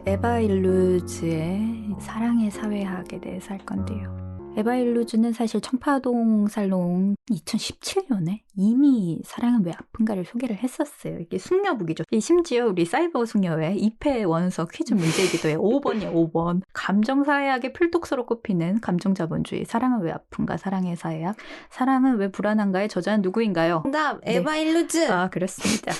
에바 일루즈의 사랑의 사회학에 대해서 할 건데요. 에바 일루즈는 사실 청파동 살롱 2017년에 이미 사랑은 왜 아픈가를 소개를 했었어요. 이게 숙녀북이죠. 심지어 우리 사이버 숙녀회 2패 원서 퀴즈 문제이기도 해요. 5번이에요. 5번. 감정사회학의 필독서로 꼽히는 감정자본주의. 사랑은 왜 아픈가? 사랑의 사회학. 사랑은 왜 불안한가의 저자는 누구인가요? 정답! 에바 일루즈! 아, 그렇습니다.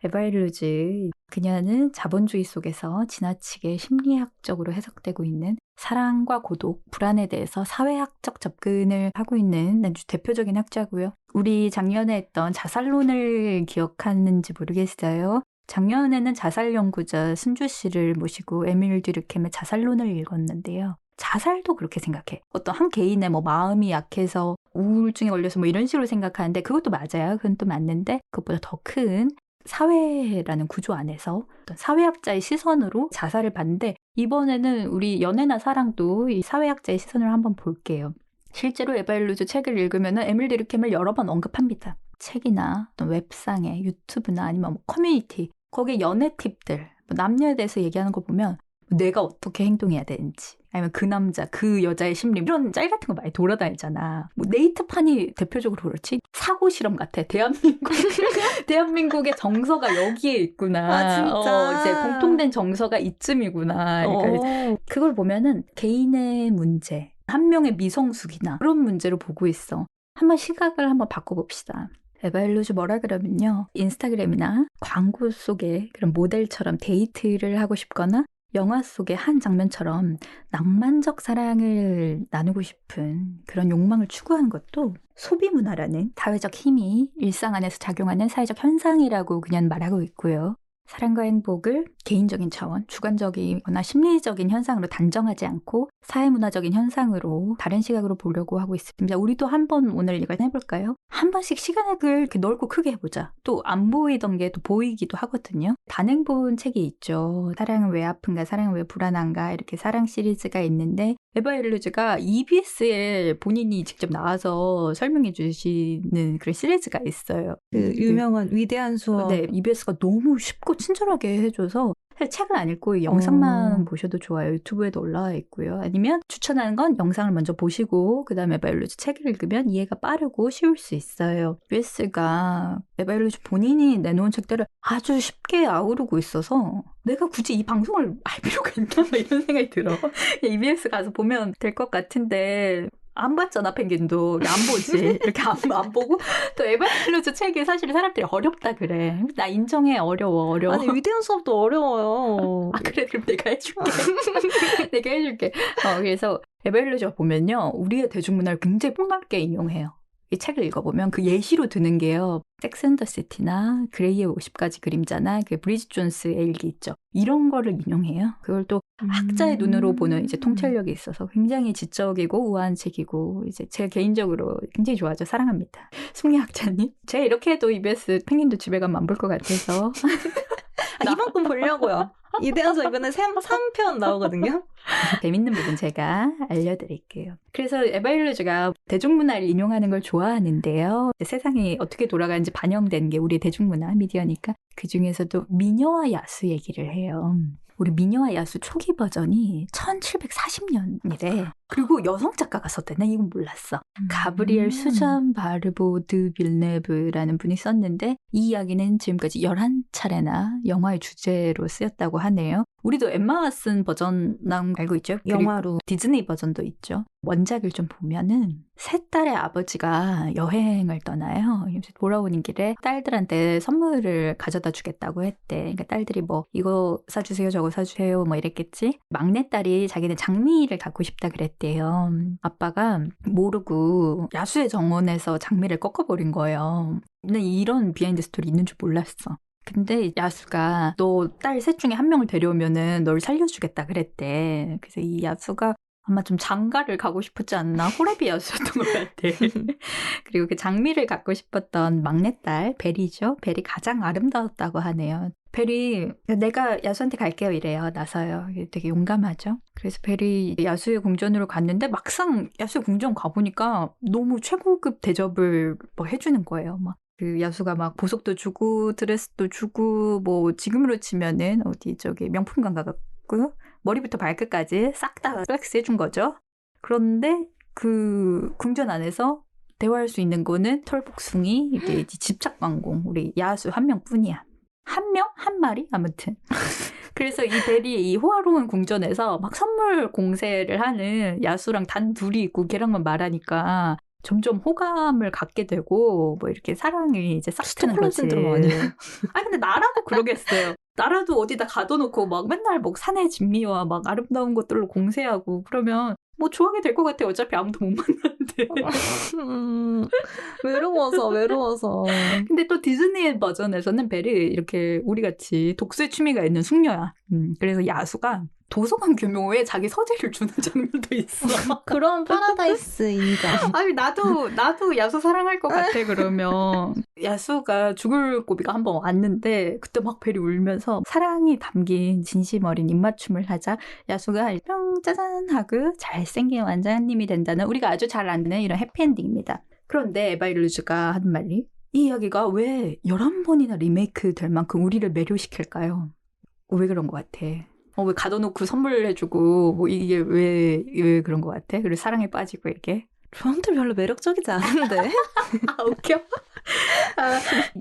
에바 일루즈. 그녀는 자본주의 속에서 지나치게 심리학적으로 해석되고 있는 사랑과 고독, 불안에 대해서 사회학적 접근을 하고 있는 아주 대표적인 학자고요. 우리 작년에 했던 자살론을 기억하는지 모르겠어요. 작년에는 자살 연구자 순주 씨를 모시고 에밀 듀르켐의 자살론을 읽었는데요. 자살도 그렇게 생각해. 어떤 한 개인의 마음이 약해서 우울증에 걸려서 이런 식으로 생각하는데 그것도 맞아요. 그건 또 맞는데 그것보다 더 큰 사회라는 구조 안에서 어떤 사회학자의 시선으로 자살을 봤는데 이번에는 우리 연애나 사랑도 이 사회학자의 시선을 한번 볼게요. 실제로 에바 일루즈 책을 읽으면 에밀 듀르켐을 여러 번 언급합니다. 책이나 어떤 웹상에 유튜브나 아니면 커뮤니티 거기에 연애 팁들 남녀에 대해서 얘기하는 거 보면 내가 어떻게 행동해야 되는지 아니면 그 남자, 그 여자의 심리 이런 짤 같은 거 많이 돌아다니잖아. 네이트판이 대표적으로 그렇지. 사고 실험 같아. 대한민국의 정서가 여기에 있구나. 아, 진짜. 이제 공통된 정서가 이쯤이구나. 그러니까 그걸 보면은 개인의 문제, 한 명의 미성숙이나 그런 문제로 보고 있어. 한번 시각을 한번 바꿔봅시다. 에바 일루즈 뭐라 그러면요. 인스타그램이나 광고 속에 그런 모델처럼 데이트를 하고 싶거나 영화 속의 한 장면처럼 낭만적 사랑을 나누고 싶은 그런 욕망을 추구하는 것도 소비문화라는 사회적 힘이 일상 안에서 작용하는 사회적 현상이라고 그냥 말하고 있고요. 사랑과 행복을 개인적인 차원, 주관적이거나 심리적인 현상으로 단정하지 않고 사회문화적인 현상으로 다른 시각으로 보려고 하고 있습니다. 우리도 한번 오늘 이걸 해볼까요? 한 번씩 시간을 이렇게 넓고 크게 해보자. 또 안 보이던 게 또 보이기도 하거든요. 단행본 책이 있죠. 사랑은 왜 아픈가, 사랑은 왜 불안한가 이렇게 사랑 시리즈가 있는데 에바 일루즈가 EBS에 본인이 직접 나와서 설명해 주시는 그런 시리즈가 있어요. 그 유명한 위대한 수업. 네, EBS가 너무 쉽고 친절하게 해줘서 사실 책을 안 읽고 영상만 보셔도 좋아요. 유튜브에도 올라와 있고요. 아니면 추천하는 건 영상을 먼저 보시고 그 다음에 에바 일루즈 책을 읽으면 이해가 빠르고 쉬울 수 있어요. EBS가 에바 일루즈 본인이 내놓은 책들을 아주 쉽게 아우르고 있어서 내가 굳이 이 방송을 할 필요가 있나 이런 생각이 들어. EBS 가서 보면 될 것 같은데 안 봤잖아, 펭귄도. 안 보지. 이렇게 안 보고. 또 에바 일루즈 책이 사실 사람들이 어렵다 그래. 나 인정해. 어려워. 아니, 위대한 수업도 어려워요. 아, 그래. 그럼 내가 해줄게. 내가 해줄게. 그래서 에바 일루즈가 보면요. 우리의 대중문화를 굉장히 폭넓게 인용해요. 이 책을 읽어보면 그 예시로 드는 게요. 섹스 앤 더 시티나 그레이의 50가지 그림자나 그 브리짓 존스의 일기 있죠. 이런 거를 인용해요. 그걸 또 학자의 눈으로 보는 이제 통찰력이 있어서 굉장히 지적이고 우아한 책이고 이제 제가 개인적으로 굉장히 좋아하죠. 사랑합니다. 승리 학자님. 제가 이렇게 해도 EBS 펭귄도 집에 가면 안 볼 것 같아서. 이만큼 보려고요. 이대한서 이번에 3편 나오거든요. 재밌는 부분 제가 알려드릴게요. 그래서 에바 일루즈가 대중문화를 인용하는 걸 좋아하는데요. 세상이 어떻게 돌아가는지 반영된 게 우리 대중문화 미디어니까 그중에서도 미녀와 야수 얘기를 해요. 우리 미녀와 야수 초기 버전이 1740년이래. 그리고 여성 작가가 썼대. 나 이건 몰랐어. 가브리엘 수잔 바르보 드 빌네브라는 분이 썼는데 이 이야기는 지금까지 11차례나 영화의 주제로 쓰였다고 하네요. 우리도 엠마 왓슨 버전 난 알고 있죠? 영화로. 디즈니 버전도 있죠. 원작을 좀 보면은 세 딸의 아버지가 여행을 떠나요. 돌아오는 길에 딸들한테 선물을 가져다 주겠다고 했대. 그러니까 딸들이 이거 사주세요, 저거 사주세요, 이랬겠지. 막내딸이 자기는 장미를 갖고 싶다 그랬대요. 아빠가 모르고 야수의 정원에서 장미를 꺾어버린 거예요. 나는 이런 비하인드 스토리 있는 줄 몰랐어. 근데 야수가 너 딸 셋 중에 한 명을 데려오면은 널 살려주겠다 그랬대. 그래서 이 야수가 아마 좀 장가를 가고 싶었지 않나? 호레비 야수였던 것 같아. 그리고 그 장미를 갖고 싶었던 막내딸 베리죠. 베리 가장 아름다웠다고 하네요. 베리 내가 야수한테 갈게요 이래요. 나서요. 되게 용감하죠. 그래서 베리 야수의 궁전으로 갔는데 막상 야수의 궁전 가보니까 너무 최고급 대접을 해주는 거예요. 그 야수가 막 보석도 주고 드레스도 주고 뭐 지금으로 치면은 어디 저기 명품관 가갖고 머리부터 발끝까지 싹 다 플렉스 해준 거죠. 그런데 그 궁전 안에서 대화할 수 있는 거는 털복숭이, 이게 집착관공, 우리 야수 한 명뿐이야. 한 명? 한 마리? 아무튼. 그래서 이 벨이 이 호화로운 궁전에서 막 선물 공세를 하는 야수랑 단 둘이 있고 걔랑만 말하니까 점점 호감을 갖게 되고 뭐 이렇게 사랑이 이제 싹 트는 거지. 신드롬 아니에요? 아니 근데 나라도 그러겠어요. 나라도 어디다 가둬놓고 막 맨날 뭐 산의 진미와 막 아름다운 것들로 공세하고 그러면 뭐 좋아하게 될 것 같아. 어차피 아무도 못 만나는데. 외로워서. 근데 또 디즈니 버전에서는 벨이 이렇게 우리같이 독서에 취미가 있는 숙녀야. 그래서 야수가 도서관 규모에 자기 서재를 주는 장면도 있어. 그런 파라다이스 인간. 아니 나도 야수 사랑할 것 같아. 그러면 야수가 죽을 고비가 한번 왔는데 그때 막 벨이 울면서 사랑이 담긴 진심 어린 입맞춤을 하자 야수가 뿅 짜잔 하고 잘생긴 완장님이 된다는 우리가 아주 잘 아는 이런 해피엔딩입니다. 그런데 에바일루즈가 하는 말이 이 이야기가 왜 11번이나 리메이크 될 만큼 우리를 매료시킬까요? 왜 그런 것 같아? 왜 가둬놓고 선물해주고 뭐 이게 왜 그런 것 같아? 그리고 사랑에 빠지고 이게 저한테 별로 매력적이지 않은데. 아 웃겨.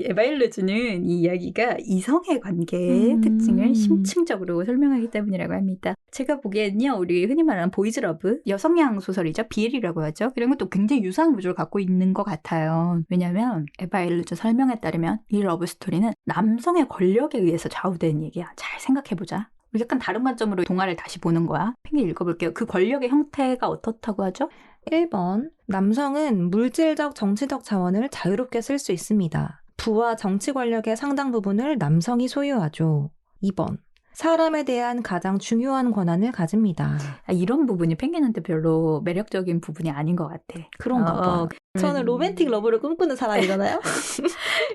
에바일루즈는 이 이야기가 이성의 관계의 특징을 심층적으로 설명하기 때문이라고 합니다. 제가 보기에는요, 우리 흔히 말하는 보이즈러브, 여성향 소설이죠. BL이라고 하죠. 이런 것도 굉장히 유사한 구조를 갖고 있는 것 같아요. 왜냐하면 에바일루즈 설명에 따르면 이 러브스토리는 남성의 권력에 의해서 좌우되는 얘기야. 잘 생각해보자. 약간 다른 관점으로 동화를 다시 보는 거야. 팽이 읽어볼게요. 그 권력의 형태가 어떻다고 하죠? 1번. 남성은 물질적 정치적 자원을 자유롭게 쓸 수 있습니다. 부와 정치 권력의 상당 부분을 남성이 소유하죠. 2번. 사람에 대한 가장 중요한 권한을 가집니다. 이런 부분이 펭귄한테 별로 매력적인 부분이 아닌 것 같아. 그런가 봐. 저는 로맨틱 러브를 꿈꾸는 사람이잖아요.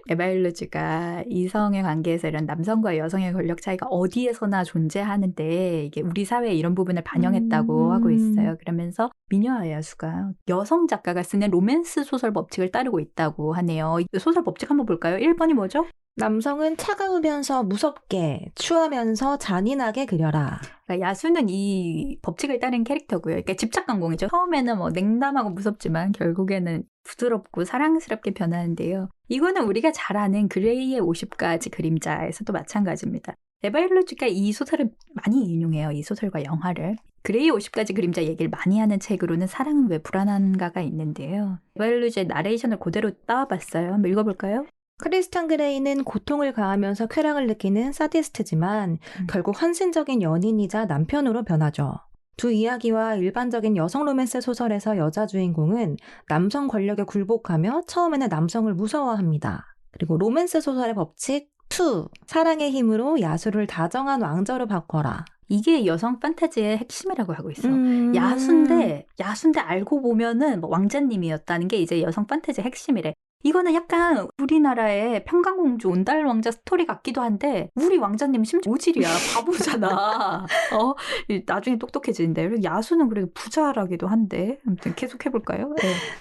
에바일루즈가 이성의 관계에서 이런 남성과 여성의 권력 차이가 어디에서나 존재하는데 이게 우리 사회에 이런 부분을 반영했다고 하고 있어요. 그러면서 미녀와 야수가 여성 작가가 쓰는 로맨스 소설 법칙을 따르고 있다고 하네요. 소설 법칙 한번 볼까요? 1번이 뭐죠? 남성은 차가우면서 무섭게, 추하면서 잔인하게 그려라. 그러니까 야수는 이 법칙을 따른 캐릭터고요. 그러니까 집착관공이죠. 처음에는 뭐 냉담하고 무섭지만 결국에는 부드럽고 사랑스럽게 변하는데요. 이거는 우리가 잘 아는 그레이의 50가지 그림자에서도 마찬가지입니다. 에바일루즈가 이 소설을 많이 인용해요. 이 소설과 영화를. 그레이의 50가지 그림자 얘기를 많이 하는 책으로는 사랑은 왜 불안한가가 있는데요. 에바일루즈의 나레이션을 그대로 따와봤어요. 한번 읽어볼까요? 크리스찬 그레이는 고통을 가하면서 쾌락을 느끼는 사디스트지만 결국 헌신적인 연인이자 남편으로 변하죠. 두 이야기와 일반적인 여성 로맨스 소설에서 여자 주인공은 남성 권력에 굴복하며 처음에는 남성을 무서워합니다. 그리고 로맨스 소설의 법칙 2. 사랑의 힘으로 야수를 다정한 왕자로 바꿔라. 이게 여성 판타지의 핵심이라고 하고 있어. 야수인데 알고 보면은 뭐 왕자님이었다는 게 이제 여성 판타지의 핵심이래. 이거는 약간 우리나라의 평강공주 온달왕자 스토리 같기도 한데 우리 왕자님은 심지어 오질이야. 바보잖아. 나중에 똑똑해지는데. 그리고 야수는 그래도 부자라기도 한데. 아무튼 계속 해볼까요?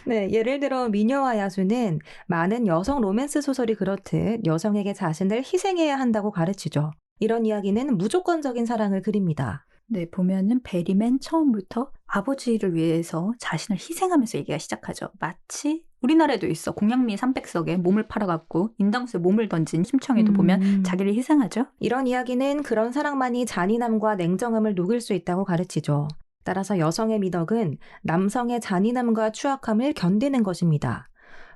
네, 예를 들어 미녀와 야수는 많은 여성 로맨스 소설이 그렇듯 여성에게 자신을 희생해야 한다고 가르치죠. 이런 이야기는 무조건적인 사랑을 그립니다. 네, 보면은 벨이 맨 처음부터 아버지를 위해서 자신을 희생하면서 얘기가 시작하죠. 마치 우리나라에도 있어. 공양미 300석에 몸을 팔아갖고 인당수에 몸을 던진 심청이도 보면 자기를 희생하죠. 이런 이야기는 그런 사랑만이 잔인함과 냉정함을 녹일 수 있다고 가르치죠. 따라서 여성의 미덕은 남성의 잔인함과 추악함을 견디는 것입니다.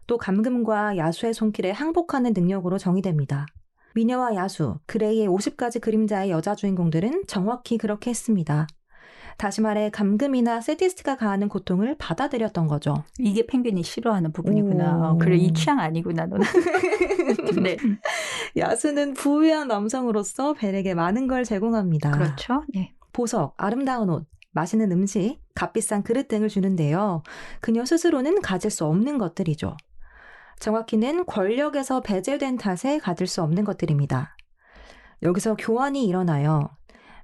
또 감금과 야수의 손길에 항복하는 능력으로 정의됩니다. 미녀와 야수, 그레이의 50가지 그림자의 여자 주인공들은 정확히 그렇게 했습니다. 다시 말해 감금이나 세디스트가 가하는 고통을 받아들였던 거죠. 이게 펭귄이 싫어하는 부분이구나. 그래, 이 취향 아니구나 너는. 네. 야수는 부유한 남성으로서 벨에게 많은 걸 제공합니다. 그렇죠. 네. 보석, 아름다운 옷, 맛있는 음식, 값비싼 그릇 등을 주는데요. 그녀 스스로는 가질 수 없는 것들이죠. 정확히는 권력에서 배제된 탓에 가질 수 없는 것들입니다. 여기서 교환이 일어나요.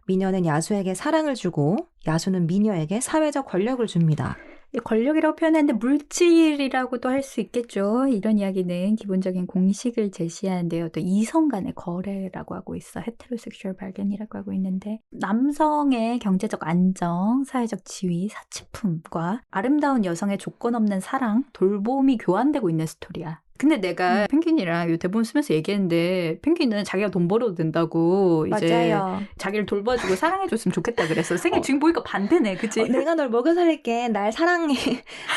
미녀는 야수에게 사랑을 주고 야수는 미녀에게 사회적 권력을 줍니다. 권력이라고 표현하는데 물질이라고도 할 수 있겠죠. 이런 이야기는 기본적인 공식을 제시하는데요. 또 이성 간의 거래라고 하고 있어. 헤테로섹슈얼 발견이라고 하고 있는데 남성의 경제적 안정, 사회적 지위, 사치품과 아름다운 여성의 조건 없는 사랑, 돌봄이 교환되고 있는 스토리야. 근데 내가 펭귄이랑 이 대본 쓰면서 얘기했는데 펭귄은 자기가 돈 벌어도 된다고 이제 맞아요. 자기를 돌봐주고 사랑해줬으면 좋겠다 그랬어. 생일 지금 보니까 반대네, 그치? 내가 널 먹여 살릴게. 날 사랑해.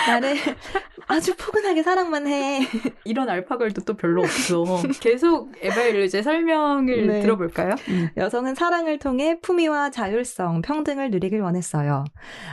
나를 아주 포근하게 사랑만 해. 이런 알파걸도 또 별로 없어. 계속 에바일루즈의 설명을 네. 들어볼까요? 여성은 사랑을 통해 품위와 자율성, 평등을 누리길 원했어요.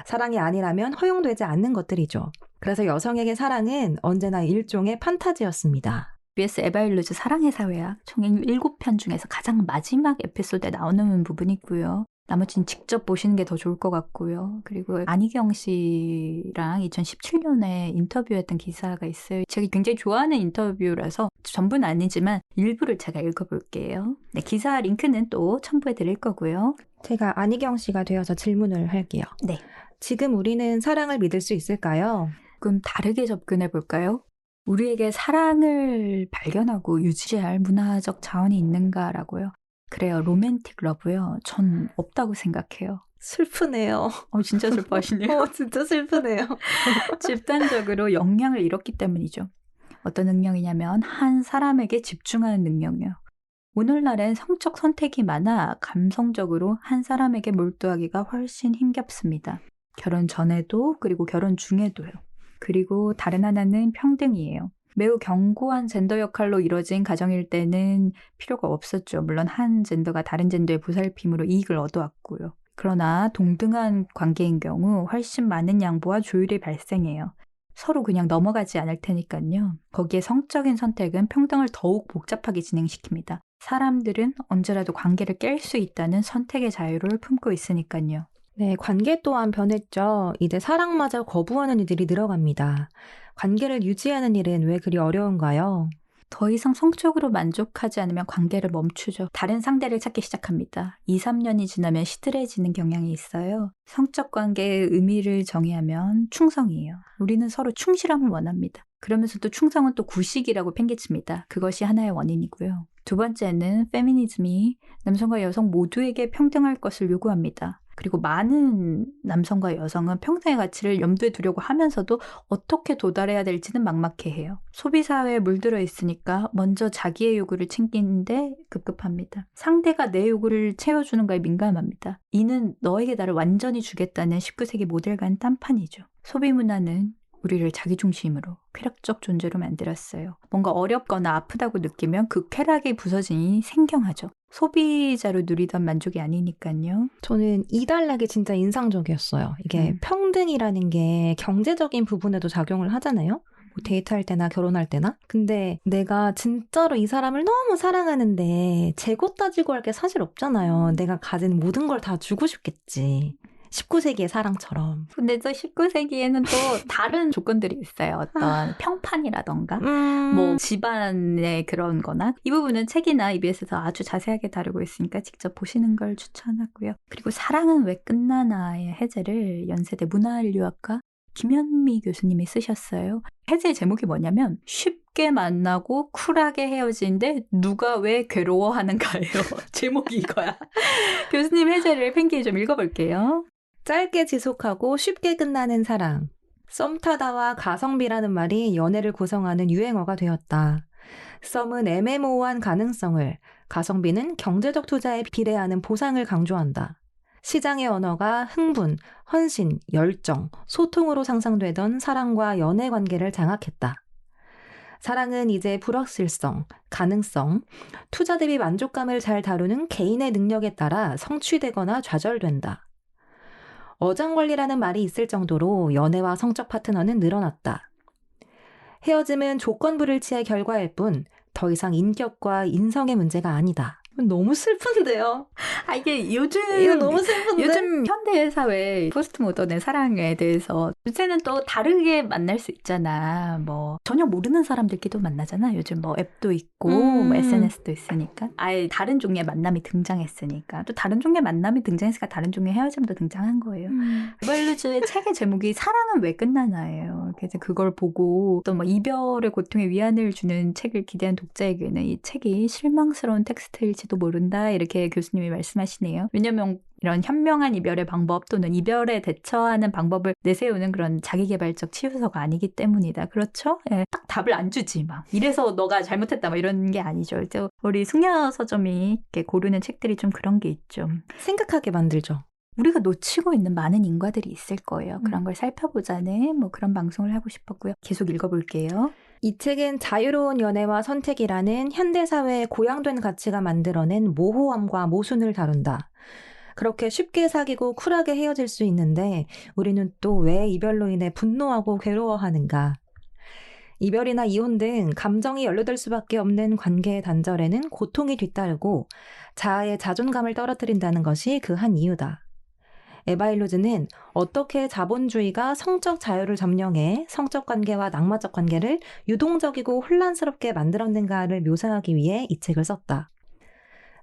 사랑이 아니라면 허용되지 않는 것들이죠. 그래서 여성에게 사랑은 언제나 일종의 판타지였습니다. BS 에바일루즈 사랑의 사회학 총 7편 중에서 가장 마지막 에피소드에 나오는 부분이고요. 나머지는 직접 보시는 게 더 좋을 것 같고요. 그리고 안희경 씨랑 2017년에 인터뷰했던 기사가 있어요. 제가 굉장히 좋아하는 인터뷰라서 전부는 아니지만 일부를 제가 읽어볼게요. 네, 기사 링크는 또 첨부해 드릴 거고요. 제가 안희경 씨가 되어서 질문을 할게요. 네. 지금 우리는 사랑을 믿을 수 있을까요? 조금 다르게 접근해 볼까요? 우리에게 사랑을 발견하고 유지할 문화적 자원이 있는가라고요. 그래요. 로맨틱 러브요. 전 없다고 생각해요. 슬프네요. 진짜 슬퍼하시네요. 진짜 슬프네요. 집단적으로 역량을 잃었기 때문이죠. 어떤 능력이냐면 한 사람에게 집중하는 능력이요. 오늘날엔 성적 선택이 많아 감성적으로 한 사람에게 몰두하기가 훨씬 힘겹습니다. 결혼 전에도 그리고 결혼 중에도요. 그리고 다른 하나는 평등이에요. 매우 견고한 젠더 역할로 이루어진 가정일 때는 필요가 없었죠. 물론 한 젠더가 다른 젠더의 보살핌으로 이익을 얻어왔고요. 그러나 동등한 관계인 경우 훨씬 많은 양보와 조율이 발생해요. 서로 그냥 넘어가지 않을 테니까요. 거기에 성적인 선택은 평등을 더욱 복잡하게 진행시킵니다. 사람들은 언제라도 관계를 깰 수 있다는 선택의 자유를 품고 있으니까요. 네, 관계 또한 변했죠. 이제 사랑마저 거부하는 이들이 늘어갑니다. 관계를 유지하는 일은 왜 그리 어려운가요? 더 이상 성적으로 만족하지 않으면 관계를 멈추죠. 다른 상대를 찾기 시작합니다. 2, 3년이 지나면 시들해지는 경향이 있어요. 성적 관계의 의미를 정의하면 충성이에요. 우리는 서로 충실함을 원합니다. 그러면서 또 충성은 또 구식이라고 팽개칩니다. 그것이 하나의 원인이고요. 두 번째는 페미니즘이 남성과 여성 모두에게 평등할 것을 요구합니다. 그리고 많은 남성과 여성은 평등의 가치를 염두에 두려고 하면서도 어떻게 도달해야 될지는 막막해해요. 소비사회에 물들어 있으니까 먼저 자기의 요구를 챙기는데 급급합니다. 상대가 내 요구를 채워주는가에 민감합니다. 이는 너에게 나를 완전히 주겠다는 19세기 모델과는 딴판이죠. 소비문화는 우리를 자기중심으로 쾌락적 존재로 만들었어요. 뭔가 어렵거나 아프다고 느끼면 그 쾌락이 부서지니 생경하죠. 소비자로 누리던 만족이 아니니까요. 저는 이 단락이 진짜 인상적이었어요. 이게 평등이라는 게 경제적인 부분에도 작용을 하잖아요. 뭐 데이트할 때나 결혼할 때나. 근데 내가 진짜로 이 사람을 너무 사랑하는데 재고 따지고 할 게 사실 없잖아요. 내가 가진 모든 걸 다 주고 싶겠지. 19세기의 사랑처럼. 근데 또 19세기에는 또 다른 조건들이 있어요. 어떤 평판이라던가 뭐 집안의 그런 거나 이 부분은 책이나 EBS에서 아주 자세하게 다루고 있으니까 직접 보시는 걸 추천하고요. 그리고 사랑은 왜 끝나나의 해제를 연세대 문화인류학과 김현미 교수님이 쓰셨어요. 해제의 제목이 뭐냐면 쉽게 만나고 쿨하게 헤어지는데 누가 왜 괴로워하는가예요. 제목이 이거야. 교수님 해제를 팬기에 좀 읽어볼게요. 짧게 지속하고 쉽게 끝나는 사랑. 썸타다와 가성비라는 말이 연애를 구성하는 유행어가 되었다. 썸은 애매모호한 가능성을, 가성비는 경제적 투자에 비례하는 보상을 강조한다. 시장의 언어가 흥분, 헌신, 열정, 소통으로 상상되던 사랑과 연애 관계를 장악했다. 사랑은 이제 불확실성, 가능성, 투자 대비 만족감을 잘 다루는 개인의 능력에 따라 성취되거나 좌절된다. 어장관리라는 말이 있을 정도로 연애와 성적 파트너는 늘어났다. 헤어짐은 조건 불일치의 결과일 뿐 더 이상 인격과 인성의 문제가 아니다. 너무 슬픈데요. 아, 이게 이거 너무 슬픈데? 요즘 현대 사회 포스트 모던의 사랑에 대해서 요새는 또 다르게 만날 수 있잖아. 뭐 전혀 모르는 사람들끼리도 만나잖아. 요즘 뭐 앱도 있고 뭐 SNS도 있으니까 아예 다른 종류의 만남이 등장했으니까 또 다른 종류의 만남이 등장했으니까 다른 종류의 헤어짐도 등장한 거예요. 에발루즈의 책의 제목이 사랑은 왜 끝나나예요. 그래서 그걸 보고 또 뭐 이별의 고통에 위안을 주는 책을 기대한 독자에게는 이 책이 실망스러운 텍스트일지도 모른다 이렇게 교수님이 말씀하시네요. 왜냐면 이런 현명한 이별의 방법 또는 이별에 대처하는 방법을 내세우는 그런 자기개발적 치유서가 아니기 때문이다. 그렇죠? 예, 딱 답을 안 주지 막 이래서 너가 잘못했다 뭐 이런 게 아니죠. 그래서 우리 숙녀 서점이 이렇게 고르는 책들이 좀 그런 게 있죠. 생각하게 만들죠. 우리가 놓치고 있는 많은 인과들이 있을 거예요. 그런 걸 살펴보자는 뭐 그런 방송을 하고 싶었고요. 계속 읽어볼게요. 이 책은 자유로운 연애와 선택이라는 현대사회의 고양된 가치가 만들어낸 모호함과 모순을 다룬다. 그렇게 쉽게 사귀고 쿨하게 헤어질 수 있는데 우리는 또 왜 이별로 인해 분노하고 괴로워하는가? 이별이나 이혼 등 감정이 연루될 수밖에 없는 관계의 단절에는 고통이 뒤따르고 자아의 자존감을 떨어뜨린다는 것이 그 한 이유다. 에바 일로즈는 어떻게 자본주의가 성적 자유를 점령해 성적 관계와 낭만적 관계를 유동적이고 혼란스럽게 만들었는가를 묘사하기 위해 이 책을 썼다.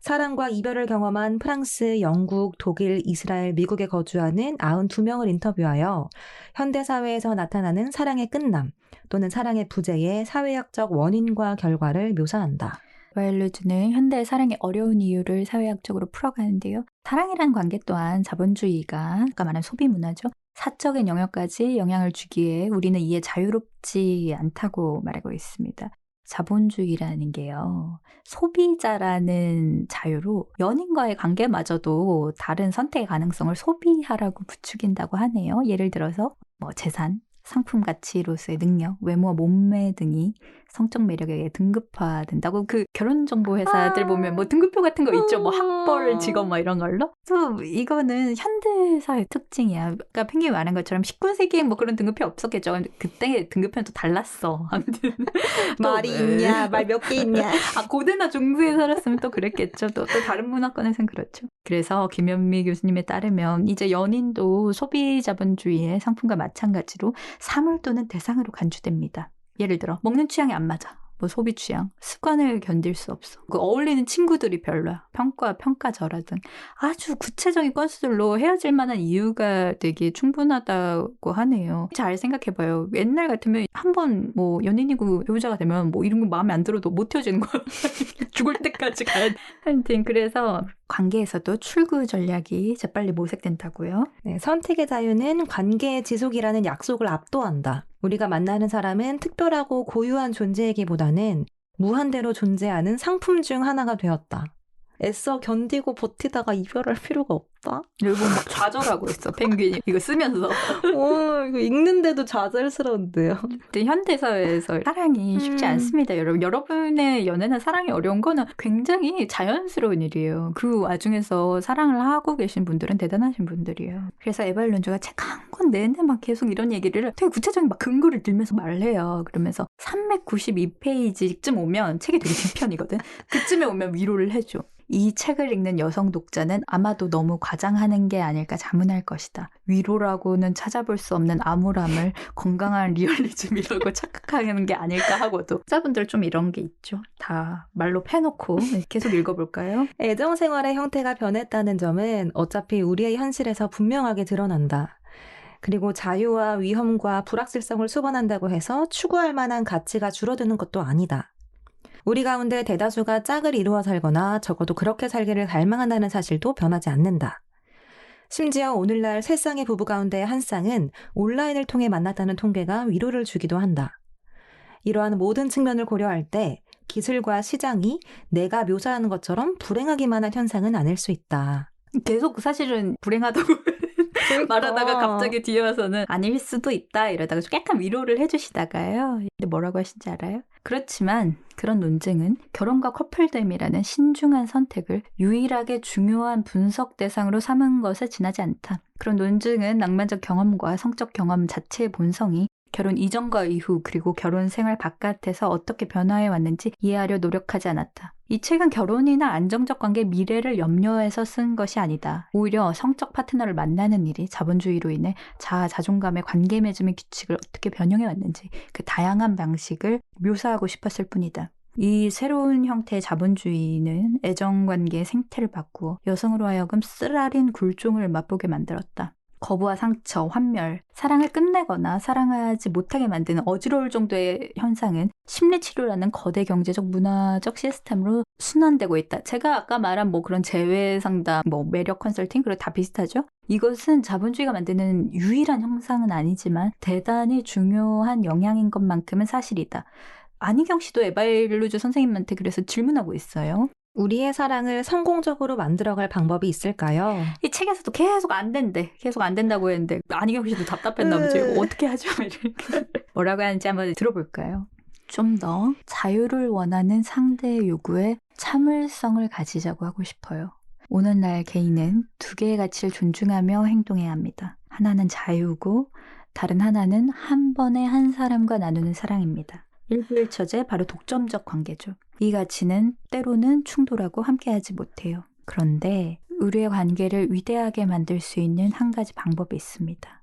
사랑과 이별을 경험한 프랑스, 영국, 독일, 이스라엘, 미국에 거주하는 92명을 인터뷰하여 현대사회에서 나타나는 사랑의 끝남 또는 사랑의 부재의 사회학적 원인과 결과를 묘사한다. 에발루즈는 현대의 사랑의 어려운 이유를 사회학적으로 풀어가는데요. 사랑이라는 관계 또한 자본주의가 아까 말한 소비 문화죠. 사적인 영역까지 영향을 주기에 우리는 이에 자유롭지 않다고 말하고 있습니다. 자본주의라는 게요. 소비자라는 자유로 연인과의 관계마저도 다른 선택의 가능성을 소비하라고 부추긴다고 하네요. 예를 들어서 뭐 재산, 상품 가치로서의 능력, 외모와 몸매 등이 성적 매력에 등급화된다고 그 결혼정보 회사들 보면 뭐 등급표 같은 거 있죠. 뭐 학벌, 직업 뭐 이런 걸로. 또 이거는 현대사회 특징이야. 그러니까 펭귄이 말한 것처럼 19세기에 뭐 그런 등급표 없었겠죠. 그때 등급표는 또 달랐어. 아무튼 말이 있냐, 말 몇 개 있냐. 아, 고대나 중부에 살았으면 또 그랬겠죠. 또 다른 문화권에서는 그렇죠. 그래서 김현미 교수님에 따르면 이제 연인도 소비 자본주의의 상품과 마찬가지로 사물 또는 대상으로 간주됩니다. 예를 들어 먹는 취향이 안 맞아. 뭐 소비 취향, 습관을 견딜 수 없어. 그 어울리는 친구들이 별로야. 평가절하 등 아주 구체적인 건수들로 헤어질 만한 이유가 되게 충분하다고 하네요. 잘 생각해봐요. 옛날 같으면 한번 뭐 연인이고 배우자가 되면 뭐 이런 거 마음에 안 들어도 못 헤어지는 거야. 죽을 때까지 가야 돼. 하여튼 그래서 관계에서도 출구 전략이 재빨리 모색된다고요. 네, 선택의 자유는 관계의 지속이라는 약속을 압도한다. 우리가 만나는 사람은 특별하고 고유한 존재이기보다는 무한대로 존재하는 상품 중 하나가 되었다. 애써 견디고 버티다가 이별할 필요가 없다. 일본 막 좌절하고 있어, 펭귄이. 이거 쓰면서. 이거 읽는데도 좌절스러운데요. 근데 현대사회에서 사랑이 쉽지 않습니다, 여러분. 여러분의 연애나 사랑이 어려운 거는 굉장히 자연스러운 일이에요. 그 와중에서 사랑을 하고 계신 분들은 대단하신 분들이에요. 그래서 에발룬즈가 책 한 권 내내 막 계속 이런 얘기를 되게 구체적인 막 근거를 들면서 말해요. 그러면서 392페이지쯤 오면 책이 되게 뒷편이거든. 그쯤에 오면 위로를 해줘. 이 책을 읽는 여성 독자는 아마도 너무 과장하는 게 아닐까 자문할 것이다. 위로라고는 찾아볼 수 없는 암울함을 건강한 리얼리즘이라고 착각하는 게 아닐까 하고도 독자분들 좀 이런 게 있죠. 다 말로 패놓고 계속 읽어볼까요? 애정생활의 형태가 변했다는 점은 어차피 우리의 현실에서 분명하게 드러난다. 그리고 자유와 위험과 불확실성을 수반한다고 해서 추구할 만한 가치가 줄어드는 것도 아니다. 우리 가운데 대다수가 짝을 이루어 살거나 적어도 그렇게 살기를 갈망한다는 사실도 변하지 않는다. 심지어 오늘날 3쌍의 부부 가운데 한 쌍은 온라인을 통해 만났다는 통계가 위로를 주기도 한다. 이러한 모든 측면을 고려할 때 기술과 시장이 내가 묘사하는 것처럼 불행하기만 한 현상은 아닐 수 있다. 계속 사실은 불행하다고 말하다가 갑자기 뒤에 와서는 아닐 수도 있다 이러다가 좀 약간 위로를 해주시다가요. 근데 뭐라고 하신지 알아요? 그렇지만 그런 논증은 결혼과 커플됨이라는 신중한 선택을 유일하게 중요한 분석 대상으로 삼은 것에 지나지 않다. 그런 논증은 낭만적 경험과 성적 경험 자체의 본성이 결혼 이전과 이후 그리고 결혼 생활 바깥에서 어떻게 변화해 왔는지 이해하려 노력하지 않았다. 이 책은 결혼이나 안정적 관계 미래를 염려해서 쓴 것이 아니다. 오히려 성적 파트너를 만나는 일이 자본주의로 인해 자아, 자존감의 관계 맺음의 규칙을 어떻게 변형해 왔는지 그 다양한 방식을 묘사하고 싶었을 뿐이다. 이 새로운 형태의 자본주의는 애정관계의 생태를 바꾸어 여성으로 하여금 쓰라린 굴종을 맛보게 만들었다. 거부와 상처, 환멸, 사랑을 끝내거나 사랑하지 못하게 만드는 어지러울 정도의 현상은 심리치료라는 거대 경제적 문화적 시스템으로 순환되고 있다. 제가 아까 말한 뭐 그런 재외상담, 뭐 매력 컨설팅, 그리고 다 비슷하죠? 이것은 자본주의가 만드는 유일한 형상은 아니지만 대단히 중요한 영향인 것만큼은 사실이다. 안희경 씨도 에바일루즈 선생님한테 그래서 질문하고 있어요. 우리의 사랑을 성공적으로 만들어갈 방법이 있을까요? 이 책에서도 계속 안 된대. 계속 안 된다고 했는데 안희경 씨도 답답했나 보지. 어떻게 하죠? 이렇게. 뭐라고 하는지 한번 들어볼까요? 좀 더 자유를 원하는 상대의 요구에 참을성을 가지자고 하고 싶어요. 오늘날 개인은 두 개의 가치를 존중하며 행동해야 합니다. 하나는 자유고 다른 하나는 한 번에 한 사람과 나누는 사랑입니다. 일부일처제 바로 독점적 관계죠. 이 가치는 때로는 충돌하고 함께하지 못해요. 그런데 우리의 관계를 위대하게 만들 수 있는 한 가지 방법이 있습니다.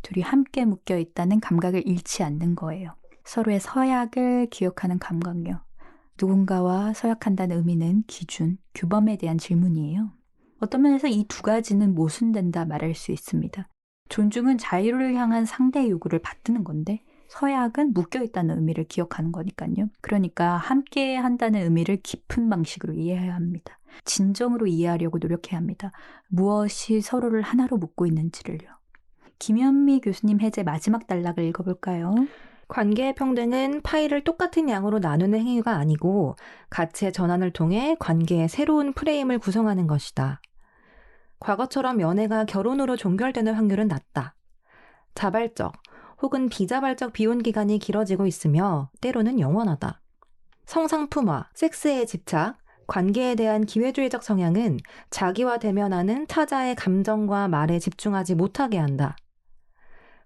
둘이 함께 묶여 있다는 감각을 잃지 않는 거예요. 서로의 서약을 기억하는 감각요. 누군가와 서약한다는 의미는 기준, 규범에 대한 질문이에요. 어떤 면에서 이 두 가지는 모순된다 말할 수 있습니다. 존중은 자유를 향한 상대의 요구를 받드는 건데 서약은 묶여있다는 의미를 기억하는 거니까요. 그러니까 함께 한다는 의미를 깊은 방식으로 이해해야 합니다. 진정으로 이해하려고 노력해야 합니다. 무엇이 서로를 하나로 묶고 있는지를요. 김현미 교수님 해제 마지막 단락을 읽어볼까요? 관계의 평등은 파이를 똑같은 양으로 나누는 행위가 아니고 가치의 전환을 통해 관계의 새로운 프레임을 구성하는 것이다. 과거처럼 연애가 결혼으로 종결되는 확률은 낮다. 자발적 혹은 비자발적 비혼 기간이 길어지고 있으며 때로는 영원하다. 성상품화, 섹스에 집착, 관계에 대한 기회주의적 성향은 자기와 대면하는 타자의 감정과 말에 집중하지 못하게 한다.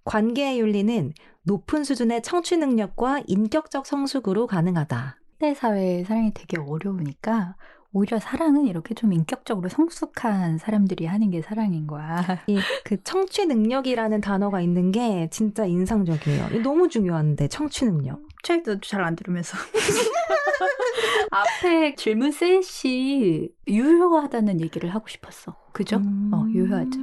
관계의 윤리는 높은 수준의 청취 능력과 인격적 성숙으로 가능하다. 현대 사회의 사랑이 되게 어려우니까 오히려 사랑은 이렇게 좀 인격적으로 성숙한 사람들이 하는 게 사랑인 거야. 그 청취 능력이라는 단어가 있는 게 진짜 인상적이에요. 너무 중요한데 청취 능력. 책도 잘 안 들으면서. 앞에 질문 셋이 유효하다는 얘기를 하고 싶었어. 그죠? 유효하죠.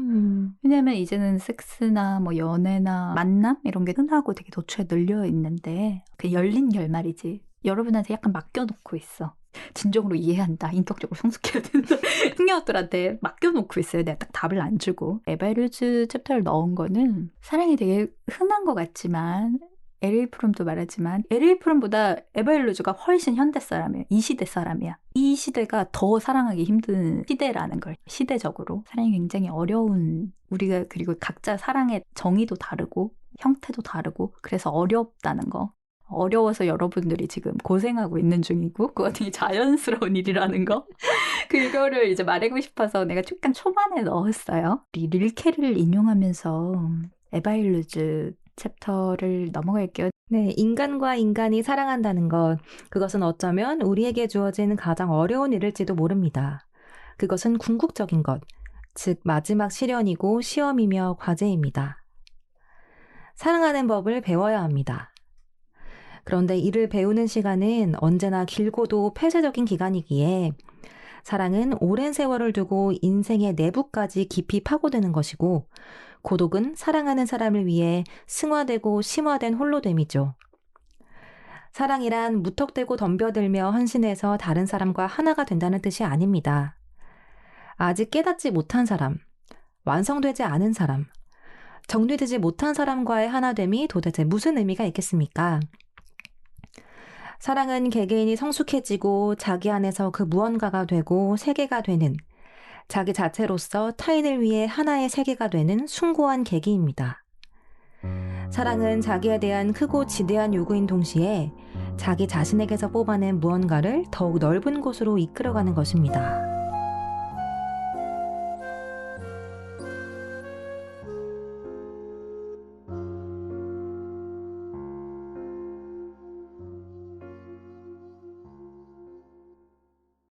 왜냐면 이제는 섹스나 뭐 연애나 만남 이런 게 흔하고 되게 도처에 널려 있는데 그 열린 결말이지. 여러분한테 약간 맡겨놓고 있어. 진정으로 이해한다. 인격적으로 성숙해야 된다. 승려들한테 맡겨놓고 있어요. 내가 딱 답을 안 주고. 에바일루즈 챕터를 넣은 거는 사랑이 되게 흔한 것 같지만 L.A. 프롬도 말하지만 L.A. 프롬보다 에바일루즈가 훨씬 현대 사람이에요. 이 시대 사람이야. 이 시대가 더 사랑하기 힘든 시대라는 걸. 시대적으로. 사랑이 굉장히 어려운 우리가 그리고 각자 사랑의 정의도 다르고 형태도 다르고 그래서 어렵다는 거. 어려워서 여러분들이 지금 고생하고 있는 중이고 그거 되게 자연스러운 일이라는 거 그거를 이제 말하고 싶어서 내가 약간 초반에 넣었어요. 릴케를 인용하면서 에바일루즈 챕터를 넘어갈게요. 네, 인간과 인간이 사랑한다는 것, 그것은 어쩌면 우리에게 주어진 가장 어려운 일일지도 모릅니다. 그것은 궁극적인 것, 즉 마지막 시련이고 시험이며 과제입니다. 사랑하는 법을 배워야 합니다. 그런데 이를 배우는 시간은 언제나 길고도 폐쇄적인 기간이기에 사랑은 오랜 세월을 두고 인생의 내부까지 깊이 파고드는 것이고 고독은 사랑하는 사람을 위해 승화되고 심화된 홀로됨이죠. 사랑이란 무턱대고 덤벼들며 헌신해서 다른 사람과 하나가 된다는 뜻이 아닙니다. 아직 깨닫지 못한 사람, 완성되지 않은 사람, 정리되지 못한 사람과의 하나됨이 도대체 무슨 의미가 있겠습니까? 사랑은 개개인이 성숙해지고 자기 안에서 그 무언가가 되고 세계가 되는 자기 자체로서 타인을 위해 하나의 세계가 되는 숭고한 계기입니다. 사랑은 자기에 대한 크고 지대한 요구인 동시에 자기 자신에게서 뽑아낸 무언가를 더욱 넓은 곳으로 이끌어가는 것입니다.